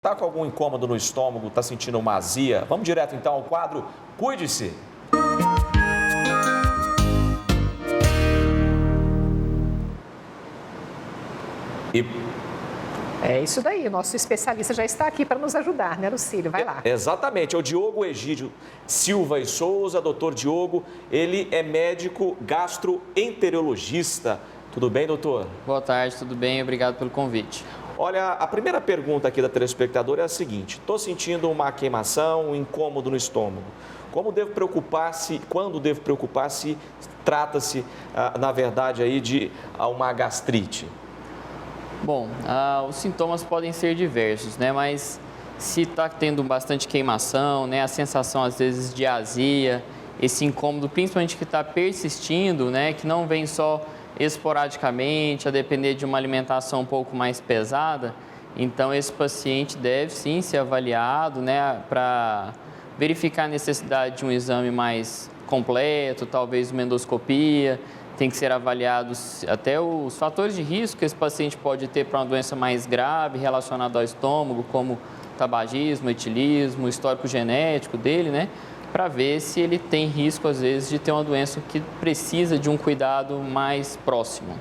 Está com algum incômodo no estômago, está sentindo uma azia? Vamos direto então ao quadro Cuide-se. É isso daí, o nosso especialista já está aqui para nos ajudar, né, Lucílio? Vai lá. Exatamente, é o Diogo Egídio Silva e Souza, doutor Diogo, ele é médico gastroenterologista. Tudo bem, doutor? Boa tarde, tudo bem? Obrigado pelo convite. Olha, a primeira pergunta aqui da telespectadora é a seguinte: estou sentindo uma queimação, um incômodo no estômago. Como devo preocupar-se, quando devo preocupar-se, trata-se, na verdade, aí de uma gastrite? Bom, os sintomas podem ser diversos, né? Mas se está tendo bastante queimação, né? A sensação às vezes de azia, esse incômodo, principalmente que está persistindo, né? Que não vem só esporadicamente, a depender de uma alimentação um pouco mais pesada, então esse paciente deve sim ser avaliado, né? Para verificar a necessidade de um exame mais completo, talvez uma endoscopia. Tem que ser avaliados até os fatores de risco que esse paciente pode ter para uma doença mais grave relacionada ao estômago, como tabagismo, etilismo, histórico genético dele, né? Para ver se ele tem risco, às vezes, de ter uma doença que precisa de um cuidado mais próximo.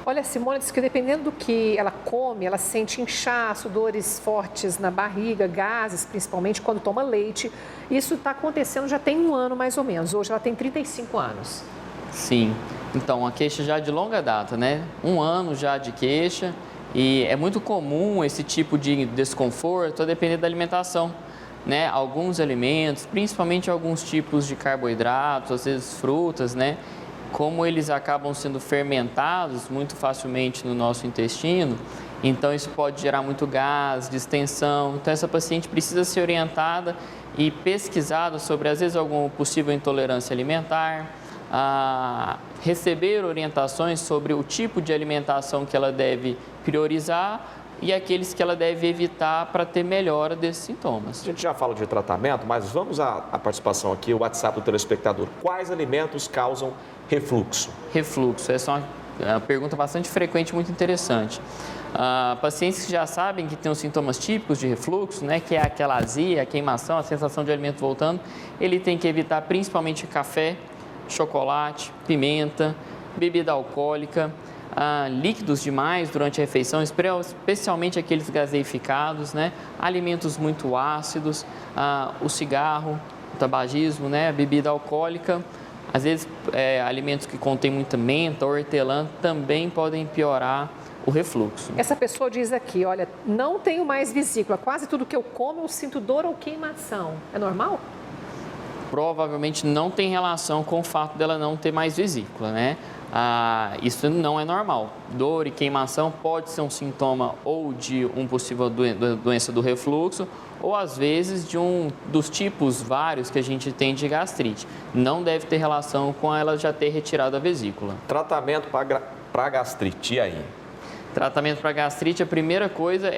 Olha, a Simone disse que dependendo do que ela come, ela sente inchaço, dores fortes na barriga, gases, principalmente quando toma leite. Isso está acontecendo já tem um ano mais ou menos. Hoje ela tem 35 anos. Sim. Então, a queixa já de longa data, né? Um ano já de queixa e é muito comum esse tipo de desconforto a depender da alimentação, né? Alguns alimentos, principalmente alguns tipos de carboidratos, às vezes frutas, né? Como eles acabam sendo fermentados muito facilmente no nosso intestino, então isso pode gerar muito gás, distensão. Então, essa paciente precisa ser orientada e pesquisada sobre, às vezes, alguma possível intolerância alimentar, a receber orientações sobre o tipo de alimentação que ela deve priorizar e aqueles que ela deve evitar para ter melhora desses sintomas. A gente já fala de tratamento, mas vamos à participação aqui, o WhatsApp do telespectador. Quais alimentos causam refluxo? Refluxo, essa é uma pergunta bastante frequente e muito interessante. Pacientes que já sabem que têm os sintomas típicos de refluxo, né, que é aquela azia, a queimação, a sensação de alimento voltando, ele tem que evitar principalmente café, chocolate, pimenta, bebida alcoólica, líquidos demais durante a refeição, especialmente aqueles gaseificados, né? Alimentos muito ácidos, o cigarro, o tabagismo, né? A bebida alcoólica, às vezes alimentos que contêm muita menta, hortelã, também podem piorar o refluxo. Essa pessoa diz aqui, olha, não tenho mais vesícula, quase tudo que eu como eu sinto dor ou queimação. É normal? Provavelmente não tem relação com o fato dela não ter mais vesícula, né? Isso não é normal. Dor e queimação pode ser um sintoma ou de um possível doença do refluxo ou às vezes de um dos tipos vários que a gente tem de gastrite. Não deve ter relação com ela já ter retirado a vesícula. Tratamento para gastrite, e aí? Tratamento para gastrite, a primeira coisa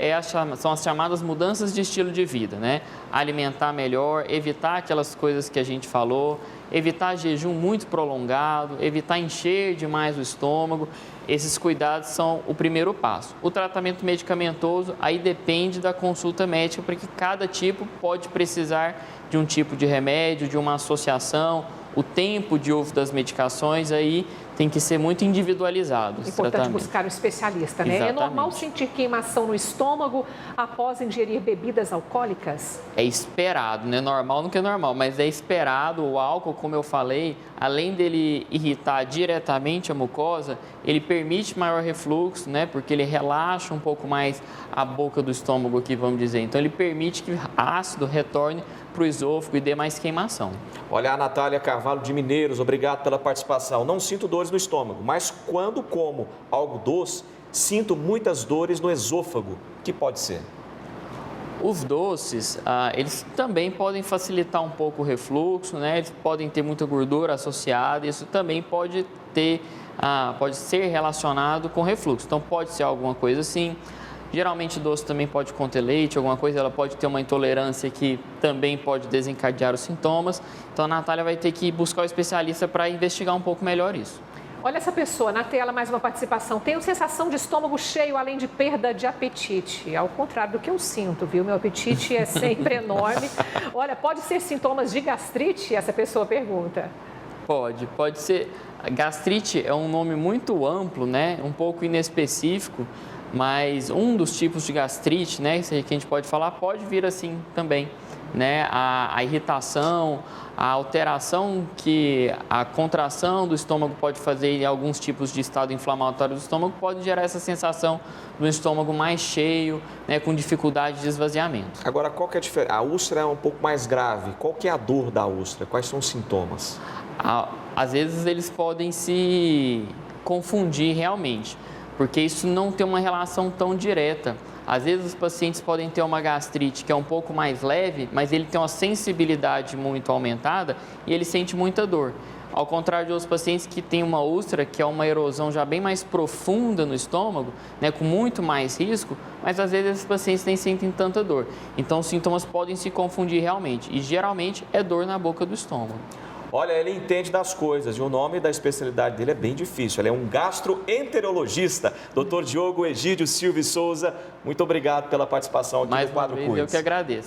são as chamadas mudanças de estilo de vida, né? Alimentar melhor, evitar aquelas coisas que a gente falou, evitar jejum muito prolongado, evitar encher demais o estômago. Esses cuidados são o primeiro passo. O tratamento medicamentoso, aí depende da consulta médica, porque cada tipo pode precisar de um tipo de remédio, de uma associação. O tempo de uso das medicações aí tem que ser muito individualizado. É importante buscar um especialista, né? Exatamente. É normal sentir queimação no estômago após ingerir bebidas alcoólicas? É esperado, né? Normal nunca é normal, mas é esperado. O álcool, como eu falei, além dele irritar diretamente a mucosa, ele permite maior refluxo, né? Porque ele relaxa um pouco mais a boca do estômago aqui, vamos dizer. Então, ele permite que o ácido retorne para o esôfago e dê mais queimação. Olha, a Natália Carvalho de Mineiros, obrigado pela participação. Não sinto dores no estômago, mas quando como algo doce, sinto muitas dores no esôfago. O que pode ser? Os doces, eles também podem facilitar um pouco o refluxo, né? Eles podem ter muita gordura associada, isso também pode ser relacionado com refluxo. Então, pode ser alguma coisa assim. Geralmente, doce também pode conter leite, alguma coisa, ela pode ter uma intolerância que também pode desencadear os sintomas. Então, a Natália vai ter que buscar o especialista para investigar um pouco melhor isso. Olha essa pessoa, na tela mais uma participação. Tenho sensação de estômago cheio, além de perda de apetite. Ao contrário do que eu sinto, viu? Meu apetite é sempre enorme. Olha, pode ser sintomas de gastrite? Essa pessoa pergunta. Pode ser. Gastrite é um nome muito amplo, né? Um pouco inespecífico, mas um dos tipos de gastrite, né? Que a gente pode falar, pode vir assim também, né? A irritação, a alteração que a contração do estômago pode fazer em alguns tipos de estado inflamatório do estômago pode gerar essa sensação do estômago mais cheio, né, com dificuldade de esvaziamento. Agora, qual que é a diferença? A úlcera é um pouco mais grave. Qual que é a dor da úlcera? Quais são os sintomas? Às vezes eles podem se confundir realmente, porque isso não tem uma relação tão direta. Às vezes os pacientes podem ter uma gastrite que é um pouco mais leve, mas ele tem uma sensibilidade muito aumentada e ele sente muita dor. Ao contrário de outros pacientes que têm uma úlcera, que é uma erosão já bem mais profunda no estômago, né, com muito mais risco, mas às vezes esses pacientes nem sentem tanta dor. Então os sintomas podem se confundir realmente e geralmente é dor na boca do estômago. Olha, ele entende das coisas e o nome da especialidade dele é bem difícil. Ele é um gastroenterologista. Dr. Diogo Egídio Silva e Souza, muito obrigado pela participação aqui no Quadro Cuides. Eu que agradeço.